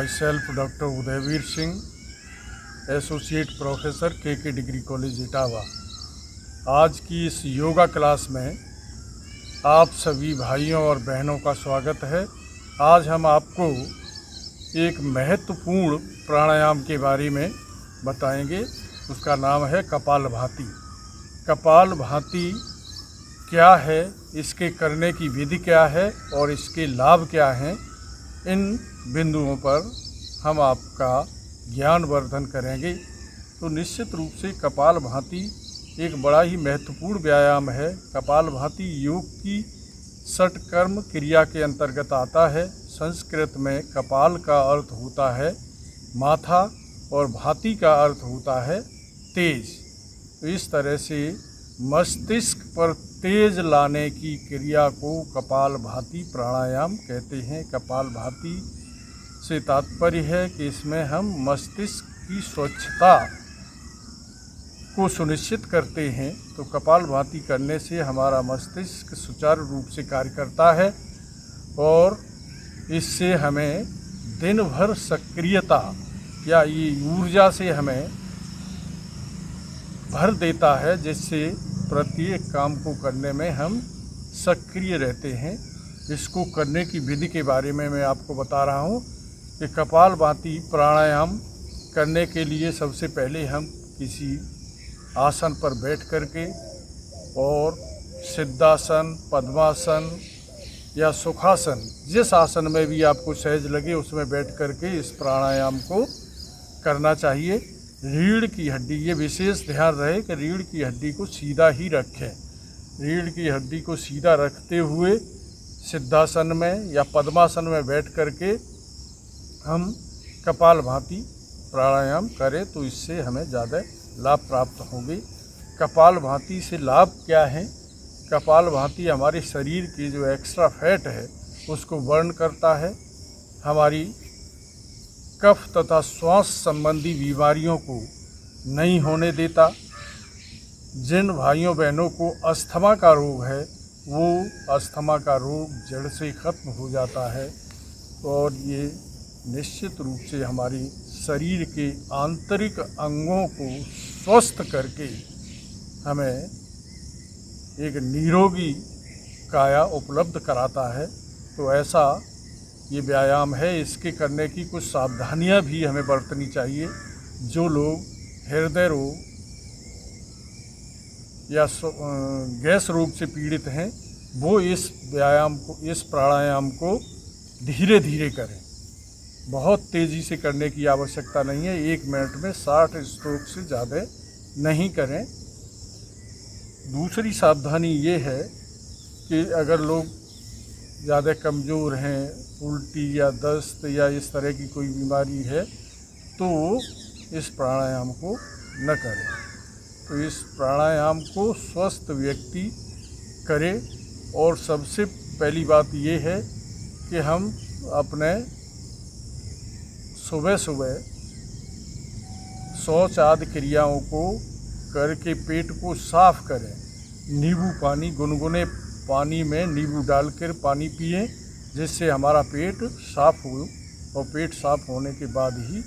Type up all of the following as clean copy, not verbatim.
My self doctor Udayveer Singh, associate professor के degree college Etawah. आज की इस योगा क्लास में आप सभी भाइयों और बहनों का स्वागत है। आज हम आपको एक महत्वपूर्ण प्राणायाम के बारे में बताएंगे। उसका नाम है कपालभाति। कपालभाति क्या है, इसके करने की विधि क्या है और इसके लाभ क्या हैं, इन बिंदुओं पर हम आपका ज्ञानवर्धन करेंगे। तो निश्चित रूप से कपालभाति एक बड़ा ही महत्वपूर्ण व्यायाम है। कपालभाति योग की षटकर्म क्रिया के अंतर्गत आता है। संस्कृत में कपाल का अर्थ होता है माथा और भाति का अर्थ होता है तेज। तो इस तरह से मस्तिष्क पर तेज लाने की क्रिया को कपालभाति प्राणायाम कहते हैं। कपालभाति से तात्पर्य है कि इसमें हम मस्तिष्क की स्वच्छता को सुनिश्चित करते हैं। तो कपालभाति करने से हमारा मस्तिष्क सुचारू रूप से कार्य करता है और इससे हमें दिन भर सक्रियता या ये ऊर्जा से हमें भर देता है, जिससे प्रत्येक काम को करने में हम सक्रिय रहते हैं। इसको करने की विधि के बारे में मैं आपको बता रहा हूँ कि कपालभाति प्राणायाम करने के लिए सबसे पहले हम किसी आसन पर बैठ करके और सिद्धासन, पद्मासन या सुखासन, जिस आसन में भी आपको सहज लगे उसमें बैठ करके इस प्राणायाम को करना चाहिए। रीढ़ की हड्डी, ये विशेष ध्यान रहे कि रीढ़ की हड्डी को सीधा ही रखें। रीढ़ की हड्डी को सीधा रखते हुए सिद्धासन में या पद्मासन में बैठ करके हम कपालभाति प्राणायाम करें तो इससे हमें ज़्यादा लाभ प्राप्त होंगे। कपालभाति से लाभ क्या है? कपालभाति हमारे शरीर की जो एक्स्ट्रा फैट है उसको बर्न करता है, हमारी कफ तथा श्वास संबंधी बीमारियों को नहीं होने देता। जिन भाइयों बहनों को अस्थमा का रोग है वो अस्थमा का रोग जड़ से खत्म हो जाता है और ये निश्चित रूप से हमारी शरीर के आंतरिक अंगों को स्वस्थ करके हमें एक निरोगी काया उपलब्ध कराता है। तो ऐसा ये व्यायाम है। इसके करने की कुछ सावधानियां भी हमें बरतनी चाहिए। जो लोग हृदय रोग या गैस रोग से पीड़ित हैं वो इस व्यायाम को, इस प्राणायाम को धीरे धीरे करें। बहुत तेज़ी से करने की आवश्यकता नहीं है। 1 मिनट में 60 स्ट्रोक से ज़्यादा नहीं करें। दूसरी सावधानी ये है कि अगर लोग ज़्यादा कमज़ोर हैं, उल्टी या दस्त या इस तरह की कोई बीमारी है तो इस प्राणायाम को न करें। तो इस प्राणायाम को स्वस्थ व्यक्ति करे। और सबसे पहली बात ये है कि हम अपने सुबह सुबह शौच आदि क्रियाओं को करके पेट को साफ करें। नींबू पानी, गुनगुने पानी में नींबू डालकर पानी पिएं, जिससे हमारा पेट साफ हो और पेट साफ होने के बाद ही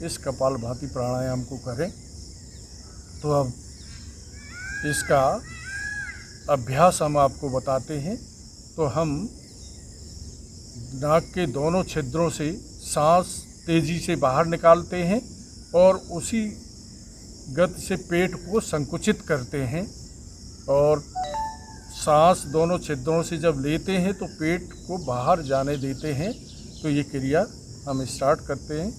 इस कपालभाति प्राणायाम को करें। तो अब इसका अभ्यास हम आपको बताते हैं। तो हम नाक के दोनों छिद्रों से सांस तेज़ी से बाहर निकालते हैं और उसी गति से पेट को संकुचित करते हैं और सांस दोनों छिद्रों से जब लेते हैं तो पेट को बाहर जाने देते हैं। तो ये क्रिया हम स्टार्ट करते हैं।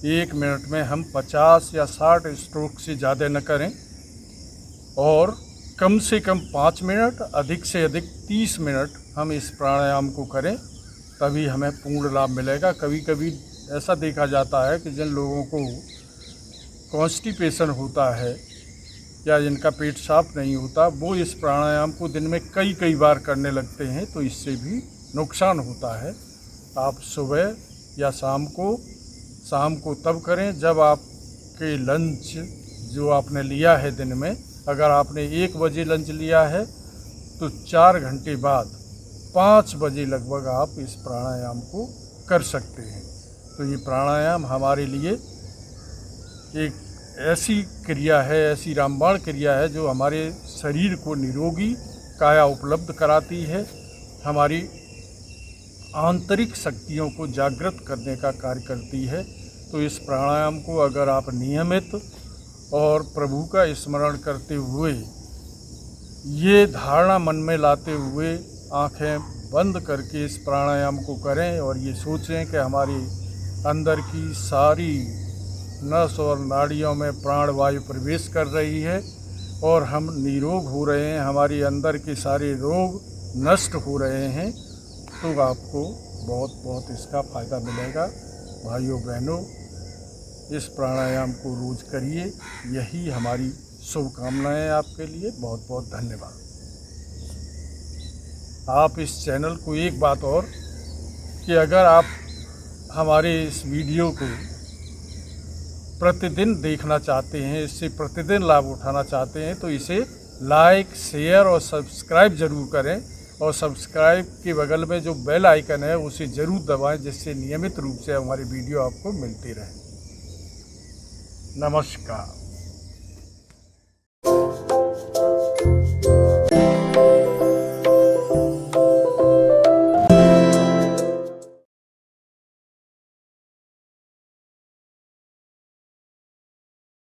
1 मिनट में हम 50 या 60 स्ट्रोक से ज़्यादा न करें और कम से कम 5 मिनट, अधिक से अधिक 30 मिनट हम इस प्राणायाम को करें, तभी हमें पूर्ण लाभ मिलेगा। कभी कभी ऐसा देखा जाता है कि जिन लोगों को कॉन्स्टिपेशन होता है या जिनका पेट साफ नहीं होता, वो इस प्राणायाम को दिन में कई बार करने लगते हैं, तो इससे भी नुकसान होता है। आप सुबह या शाम को तब करें जब आपके लंच जो आपने लिया है दिन में, अगर आपने 1 बजे लंच लिया है तो 4 घंटे बाद 5 बजे लगभग आप इस प्राणायाम को कर सकते हैं। तो ये प्राणायाम हमारे लिए एक ऐसी क्रिया है, ऐसी रामबाण क्रिया है जो हमारे शरीर को निरोगी काया उपलब्ध कराती है, हमारी आंतरिक शक्तियों को जागृत करने का कार्य करती है। तो इस प्राणायाम को अगर आप नियमित और प्रभु का स्मरण करते हुए, ये धारणा मन में लाते हुए आंखें बंद करके इस प्राणायाम को करें और ये सोचें कि हमारी अंदर की सारी नस और नाड़ियों में प्राणवायु प्रवेश कर रही है और हम निरोग हो रहे हैं, हमारी अंदर के सारे रोग नष्ट हो रहे हैं, तो आपको बहुत इसका फ़ायदा मिलेगा। भाइयों बहनों, इस प्राणायाम को रोज़ करिए, यही हमारी शुभकामनाएं आपके लिए। बहुत धन्यवाद। आप इस चैनल को एक बात और कि अगर आप हमारे इस वीडियो को प्रतिदिन देखना चाहते हैं, इससे प्रतिदिन लाभ उठाना चाहते हैं, तो इसे लाइक, शेयर और सब्सक्राइब ज़रूर करें और सब्सक्राइब के बगल में जो बेल आइकन है उसे ज़रूर दबाएं, जिससे नियमित रूप से हमारी वीडियो आपको मिलती रहे। नमस्कार।